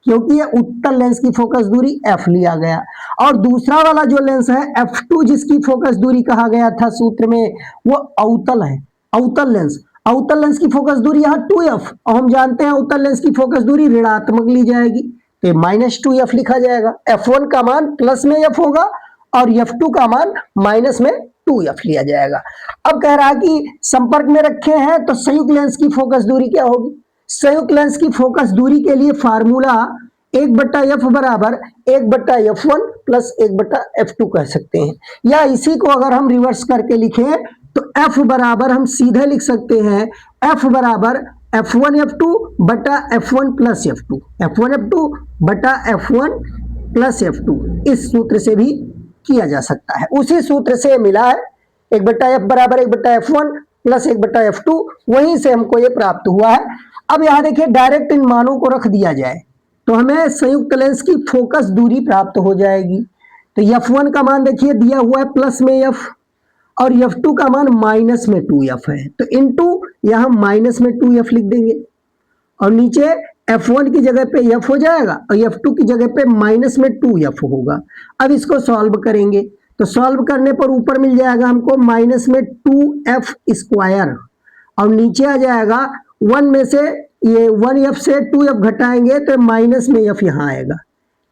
क्योंकि ये उत्तल लेंस की फोकस दूरी f लिया गया, और दूसरा वाला जो लेंस है f2 जिसकी फोकस दूरी कहा गया था सूत्र में वो अवतल है, अवतल लेंस। अवतल लेंस की फोकस दूरी यहाँ 2f और हम जानते हैं अवतल लेंस की फोकस दूरी ऋणात्मक ली जाएगी तो -2f लिखा जाएगा। f1 का मान प्लस में f होगा और f2 का मान माइनस में 2f लिया जाएगा। अब कह रहा है कि संपर्क में रखे हैं तो संयुक्त लेंस की फोकस दूरी क्या होगी। संयुक्त लेंस की फोकस दूरी के लिए फार्मूला 1/f बराबर 1/f1 प्लस 1/f2 कह सकते हैं, या इसी को अगर हम रिवर्स करके लिखें तो f बराबर हम सीधे लिख सकते हैं f बराबर f1 f2 बटा f1 plus f2, f1 f2 बटा f1 प्लस f2, इस सूत्र से भी किया जा सकता है। उसी सूत्र से मिला है 1/f बराबर 1/f1 प्लस 1/f2, वहीं से हमको ये प्राप्त हुआ है। अब यहां देखिए डायरेक्ट इन मानों को रख दिया जाए तो हमें संयुक्त लेंस की फोकस दूरी प्राप्त हो जाएगी। तो f1 का मान देखिए दिया हुआ है प्लस में f और f2 का मान माइनस में 2f है, तो इनटू यहां माइनस में 2f लिख देंगे और नीचे f1 की जगह पे f हो जाएगा और f2 की जगह पे माइनस में 2f होगा। अब इसको सॉल्व करेंगे तो सॉल्व करने पर ऊपर मिल जाएगा हमको माइनस में 2f स्क्वायर और नीचे आ जाएगा 1 में से ये 1f से 2f घटाएंगे तो माइनस में f यहाँ आएगा,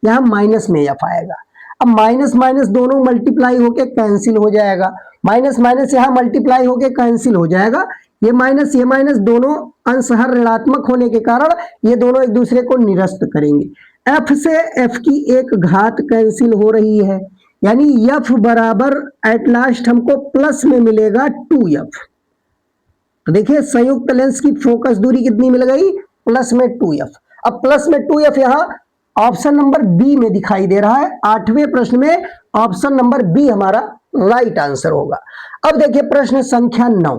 यहाँ माइनस में f आएगा। अब माइनस माइनस दोनों मल्टीप्लाई होके कैंसिल हो जाएगा, माइनस माइनस यहाँ मल्टीप्लाई होके कैंसिल हो जाएगा, ये माइनस दोनों अंश हर ऋणात्मक होने के कारण ये दोनों एक दूसरे को निरस्त करेंगे। f से f की एक घात कैंसिल हो रही है, यानी f बराबर एट लास्ट हमको प्लस में मिलेगा 2f। तो देखिए संयुक्त लेंस की फोकस दूरी कितनी मिल गई, प्लस में 2f। अब प्लस में 2f यहाँ ऑप्शन नंबर बी में दिखाई दे रहा है। 8वें प्रश्न में ऑप्शन नंबर बी हमारा राइट आंसर होगा। अब देखिए प्रश्न संख्या 9,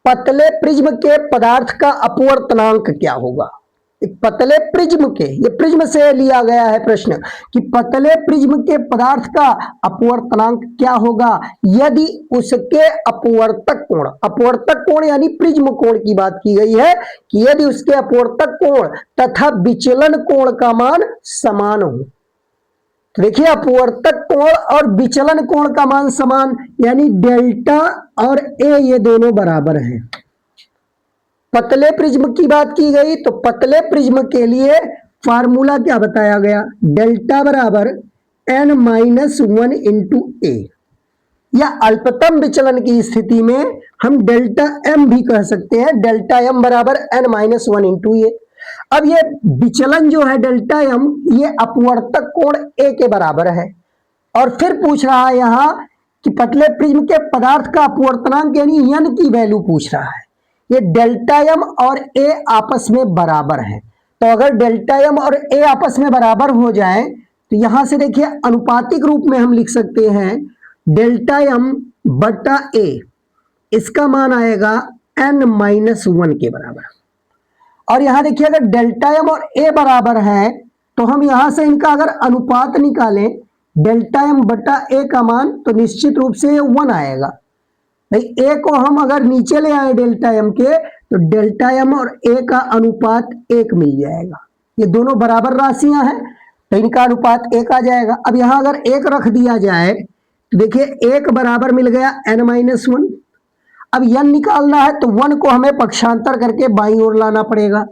पतले प्रिज्म के पदार्थ का अपवर्तनांक क्या होगा। पतले प्रिज्म के, ये प्रिज्म से लिया गया है प्रश्न कि पतले प्रिज्म के पदार्थ का अपवर्तनांक क्या होगा यदि उसके अपवर्तक कोण यानी प्रिज्म कोण की बात की गई है कि यदि उसके अपवर्तक कोण तथा विचलन कोण का मान समान हो। तो देखिए अपवर्तक कोण और विचलन कोण का मान समान यानी डेल्टा और ए ये दोनों बराबर हैं। पतले प्रिज्म की बात की गई तो पतले प्रिज्म के लिए फार्मूला क्या बताया गया, डेल्टा बराबर n-1 इंटू ए, या अल्पतम विचलन की स्थिति में हम डेल्टा m भी कह सकते हैं, डेल्टा m बराबर n-1 इंटू ए। अब ये विचलन जो है डेल्टा m ये अपवर्तक कोण a के बराबर है और फिर पूछ रहा है यहाँ कि पतले प्रिज्म के पदार्थ का अपवर्तनांक यानी n की वैल्यू पूछ रहा है। ये डेल्टा m और a आपस में बराबर है, तो अगर डेल्टा m और a आपस में बराबर हो जाए तो यहां से देखिए अनुपातिक रूप में हम लिख सकते हैं डेल्टा m बटा a, इसका मान आएगा n-1 के बराबर। और यहां देखिए अगर डेल्टा m और a बराबर है तो हम यहां से इनका अगर अनुपात निकालें डेल्टा m बटा a का मान तो निश्चित रूप से 1 आएगा। भाई a को हम अगर नीचे ले आए डेल्टा m के तो डेल्टा m और a का अनुपात 1 मिल जाएगा। ये दोनों बराबर राशियां हैं तो इनका अनुपात 1 आ जाएगा। अब यहां अगर 1 रख दिया जाए तो देखिए 1 बराबर मिल गया n-1। अब n निकालना है तो 1 को हमें पक्षांतर करके बाईं ओर लाना पड़ेगा।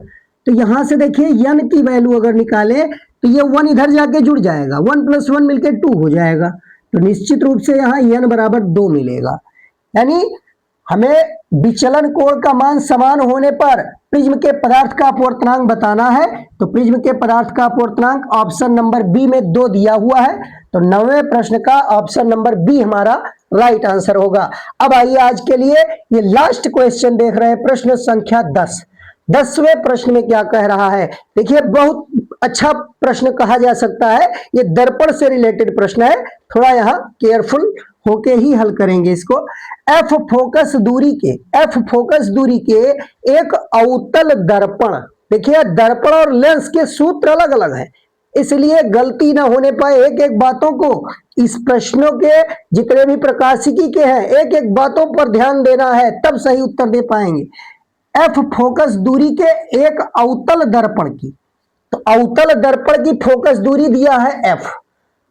तो यहां से देखिए n की वैल्यू अगर निकाले तो ये 1 इधर जाके जुड़ जाएगा, 1 + 1 मिलकर 2 हो जाएगा। तो निश्चित रूप से यहाँ n बराबर 2 मिलेगा। यानी हमें विचलन कोण का मान समान होने पर प्रिज्म के पदार्थ का अपवर्तनांक बताना है, तो प्रिज्म के पदार्थ का अपवर्तनांक ऑप्शन नंबर बी में 2 दिया हुआ है, तो 9वें प्रश्न का ऑप्शन नंबर बी हमारा राइट आंसर होगा। अब आइए आज के लिए ये लास्ट क्वेश्चन देख रहे हैं, प्रश्न संख्या 10। 10वें प्रश्न में क्या कह रहा है, देखिए बहुत अच्छा प्रश्न कहा जा सकता है, ये दर्पण से रिलेटेड प्रश्न है, थोड़ा यहाँ केयरफुल होके ही हल करेंगे इसको। एफ फोकस दूरी के एक अवतल दर्पण, देखिए दर्पण और लेंस के सूत्र अलग अलग हैं, इसलिए गलती ना होने पाए एक एक बातों को, इस प्रश्नों के जितने भी प्रकाशिकी के हैं एक एक बातों पर ध्यान देना है, तब सही उत्तर दे पाएंगे। एफ फोकस दूरी के एक अवतल दर्पण की, तो अवतल दर्पण की फोकस दूरी दिया है एफ,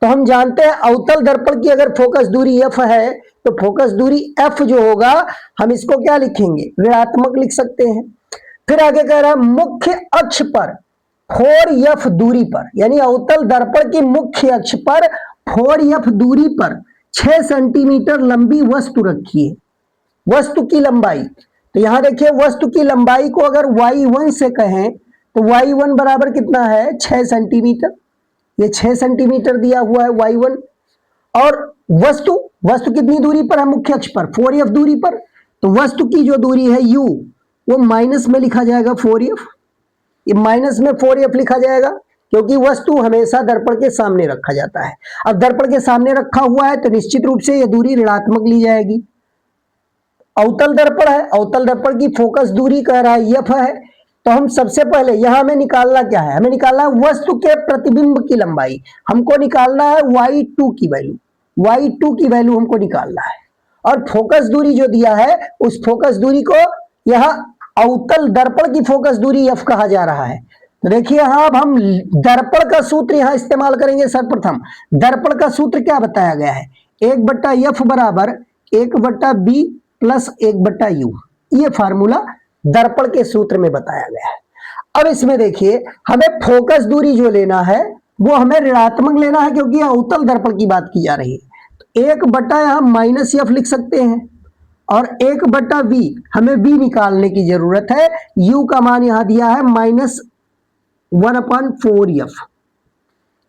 तो हम जानते हैं अवतल दर्पण की अगर फोकस दूरी एफ है तो फोकस दूरी एफ जो होगा हम इसको क्या लिखेंगे, ऋणात्मक लिख सकते हैं। फिर आगे कह रहा है मुख्य अक्ष पर 4f दूरी पर, यानी अवतल दर्पण की मुख्य अक्ष पर 4f दूरी पर 6 सेंटीमीटर लंबी वस्तु रखी है, वस्तु की लंबाई। तो यहां देखिए वस्तु की लंबाई को अगर y1 से कहें तो y1 बराबर कितना है 6 सेंटीमीटर, ये 6 सेंटीमीटर दिया हुआ है y1। और वस्तु वस्तु कितनी दूरी पर है, मुख्य अक्ष पर 4f दूरी पर। तो वस्तु की जो दूरी है u वो माइनस में लिखा जाएगा 4f, ये माइनस में 4f लिखा जाएगा क्योंकि वस्तु हमेशा दर्पण के सामने रखा जाता है। अब दर्पण के सामने रखा हुआ है तो निश्चित रूप से यह दूरी ऋणात्मक ली जाएगी। अवतल दर्पण है, अवतल दर्पण की फोकस दूरी कह रहा है f है। तो हम सबसे पहले यहां हमें निकालना क्या है, हमें निकालना है वस्तु के प्रतिबिंब की लंबाई। हमको निकालना है y2 की वैल्यू, y2 की वैल्यू हमको निकालना है। और फोकस दूरी जो दिया है उस फोकस दूरी को यहां अवतल दर्पण की फोकस दूरी f कहा जा रहा है। तो देखिए यहां अब हम दर्पण का सूत्र यहां इस्तेमाल करेंगे। सर्वप्रथम दर्पण का सूत्र क्या बताया गया है, 1/f बराबर 1/b प्लस 1/u, ये फार्मूला दर्पण के सूत्र में बताया गया है। अब इसमें देखिए हमें फोकस दूरी जो लेना है वो हमें ऋणात्मक लेना है क्योंकि अवतल दर्पण की बात की जा रही है। तो 1/ यहां -f लिख सकते हैं और 1/v हमें v निकालने की जरूरत है। u का मान यहां दिया है -1/4f,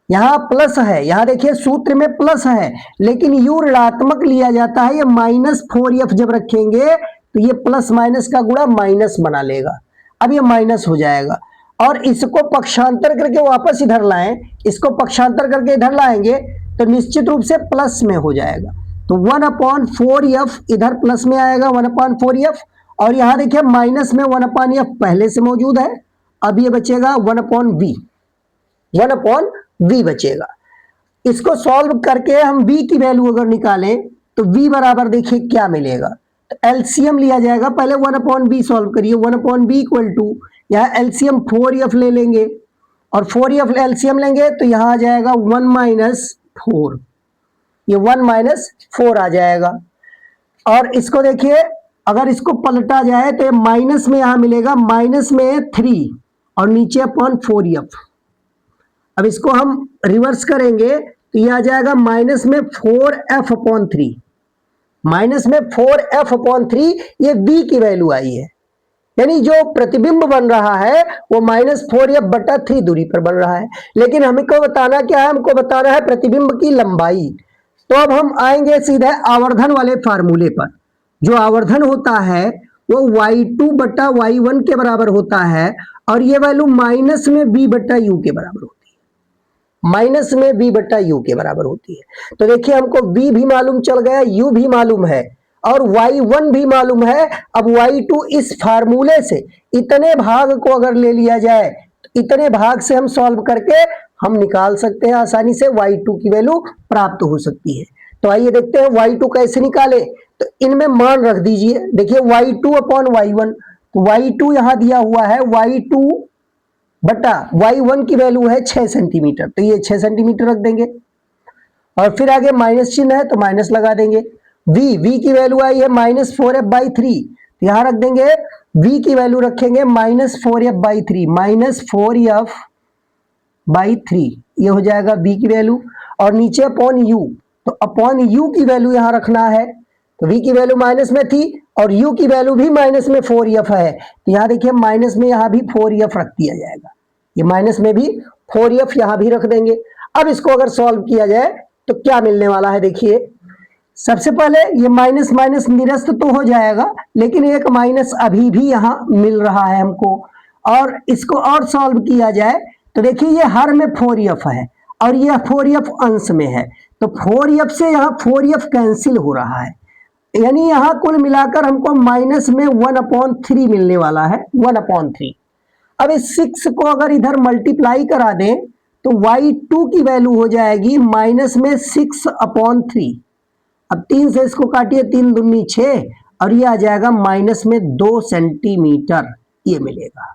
यहां प्लस है, यहां देखिए सूत्र में प्लस है लेकिन u ऋणात्मक लिया जाता है। ये -4f जब रखेंगे तो ये प्लस माइनस का गुणा माइनस बना लेगा, अब ये माइनस हो जाएगा। और इसको पक्षांतर करके वापस इधर लाएं, इसको पक्षांतर करके इधर लाएंगे तो निश्चित रूप से प्लस में हो जाएगा। तो 1/4f इधर प्लस में आएगा 1/4f, और यहां देखिए माइनस में 1/f पहले से मौजूद है। अब ये बचेगा 1/v, 1/v बचेगा। इसको सॉल्व करके हम v की वैल्यू अगर निकालें तो v बराबर देखिए क्या मिलेगा, तो एलसीएम लिया जाएगा। पहले 1/b सॉल्व करिए, 1/b इक्वल टू यहाँ एलसीएम 4f ले लेंगे और 4f एलसीएम लेंगे तो यहाँ आ जाएगा 1 - 4, ये 1 - 4 आ जाएगा। और इसको देखिए अगर इसको पलटा जाए तो ये माइनस में यहाँ मिलेगा माइनस में 3 और नीचे अपॉन 4f। अब इसको हम रिवर्स करेंगे तो ये आ जाएगा माइनस में 4f/3, माइनस में 4f/3, ये v की वैल्यू आई है। यानी जो प्रतिबिंब बन रहा है वो -4f/3 दूरी पर बन रहा है। लेकिन हमको बताना क्या है, हमको बताना है प्रतिबिंब की लंबाई। तो अब हम आएंगे सीधे आवर्धन वाले फार्मूले पर। जो आवर्धन होता है वो y2/y1 के बराबर होता है और ये वैल्यू माइनस में b/u के बराबर होती है, माइनस में b/u के बराबर होती है। तो देखिए हमको v भी मालूम चल गया, u भी मालूम है और y1 भी मालूम है। अब y2 इस फार्मूले से इतने भाग को अगर ले लिया जाए तो इतने भाग से हम सॉल्व करके हम निकाल सकते हैं आसानी से, y2 की वैल्यू प्राप्त हो सकती है। तो आइए देखते हैं y2 कैसे निकाले। तो इनमें मान रख दीजिए, देखिए y2/y1, तो y2 यहां दिया हुआ है, y2/y1 की वैल्यू है 6 सेंटीमीटर, तो ये 6 सेंटीमीटर रख देंगे। और फिर आगे माइनस चिन्ह है तो माइनस लगा देंगे। v की वैल्यू आई है -4f/3, तो यहां रख देंगे v की वैल्यू रखेंगे -4f/3, -4f/3, ये हो जाएगा v की वैल्यू। और नीचे अपॉन u, तो अपॉन u की वैल्यू यहां रखना है। तो v की वैल्यू माइनस में थी और u की वैल्यू भी माइनस में 4f है, तो यहां देखिए माइनस में यहां भी 4f रख दिया जाएगा, ये माइनस में भी 4f यहां भी रख देंगे। अब इसको अगर सॉल्व किया जाए तो क्या मिलने वाला है, देखिए सबसे पहले ये माइनस माइनस निरस्त तो हो जाएगा लेकिन एक माइनस अभी भी यहां मिल रहा है हमको। और इसको और सॉल्व किया जाए तो देखिए ये हर में 4f है और ये 4f अंश में है, तो 4f से यहाँ 4f कैंसिल हो रहा है, यानी यहाँ कुल मिलाकर हमको माइनस में 1/3 मिलने वाला है, 1/3। अब इस 6 को अगर इधर मल्टीप्लाई करा दें तो y2 की वैल्यू हो जाएगी माइनस में 6/3। अब 3 से इसको काटिए, 3 दूनी 6 और ये आ जाएगा माइनस में 2 सेंटीमीटर, ये मिलेगा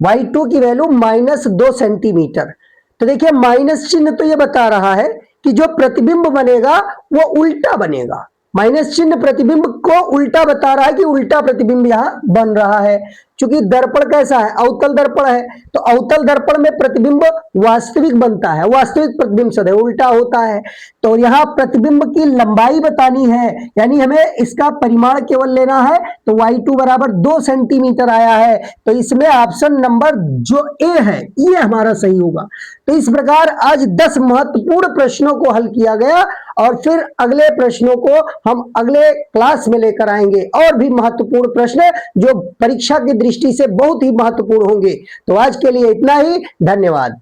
y2 की वैल्यू -2 सेंटीमीटर। तो देखिए माइनस चिन्ह तो ये बता रहा है कि जो प्रतिबिंब बनेगा वो उल्टा बनेगा, माइनस चिन्ह प्रतिबिंब को उल्टा बता रहा है कि उल्टा प्रतिबिंब यहां बन रहा है। चूंकि दर्पण कैसा है, अवतल दर्पण है, तो अवतल दर्पण में प्रतिबिंब वास्तविक बनता है, वास्तविक प्रतिबिंब सदैव उल्टा होता है। तो यहाँ प्रतिबिंब की लंबाई बतानी है, यानी हमें इसका परिमाण केवल लेना है, तो y2 बराबर 2 सेंटीमीटर आया है। तो इसमें ऑप्शन नंबर जो ए है ये हमारा सही होगा। तो इस प्रकार आज 10 महत्वपूर्ण प्रश्नों को हल किया गया और फिर अगले प्रश्नों को हम अगले क्लास में लेकर आएंगे और भी महत्वपूर्ण प्रश्न जो परीक्षा की दृष्टि से बहुत ही महत्वपूर्ण होंगे। तो आज के लिए इतना ही, धन्यवाद।